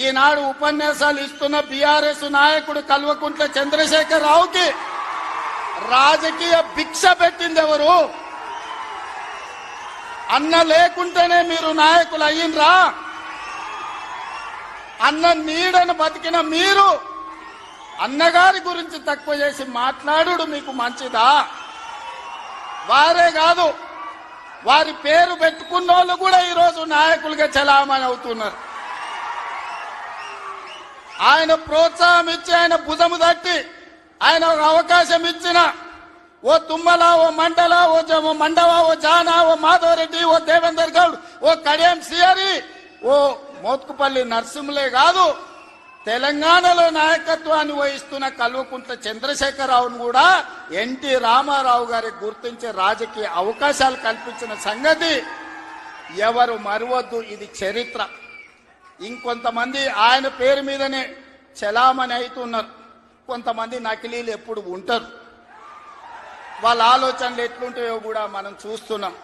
ఈనాడు ఉపన్యాసాలు ఇస్తున్న బీఆర్ఎస్ నాయకుడు కల్వకుంట్ల చంద్రశేఖర్ రావుకి రాజకీయ భిక్ష పెట్టింది ఎవరు? అన్న లేకుంటేనే మీరు నాయకులు అయ్యిండ్రా? అన్న నీడను బతికిన మీరు అన్నగారి గురించి తక్కువ చేసి మాట్లాడు మీకు మంచిదా? వారే కాదు, వారి పేరు పెట్టుకున్న వాళ్ళు కూడా ఈరోజు నాయకులుగా చలామణి అవుతున్నారు. ఆయన ప్రోత్సాహం ఇచ్చి, ఆయన భుజము తట్టి, ఆయన ఒక అవకాశం ఇచ్చిన ఓ తుమ్మల, ఓ మండల, ఓ మండవ, ఓ జానా, ఓ మాధవరెడ్డి, ఓ దేవేందర్ గౌడ్, ఓ కడియం సిఆరి, ఓ మోత్కుపల్లి నరసింహులే కాదు, తెలంగాణలో నాయకత్వాన్ని వహిస్తున్న కల్వకుంట్ల చంద్రశేఖరరావును కూడా ఎన్టీ రామారావు గారికి గుర్తించే రాజకీయ అవకాశాలు కల్పించిన సంగతి ఎవరు మరవద్దు. ఇది చరిత్ర. ఇంకొంతమంది ఆయన పేరు మీదనే చలామణి అవుతున్నారు. కొంతమంది నకిలీలు ఎప్పుడు ఉంటారు. వాళ్ళ ఆలోచనలు ఎట్లుంటాయో కూడా మనం చూస్తున్నాం.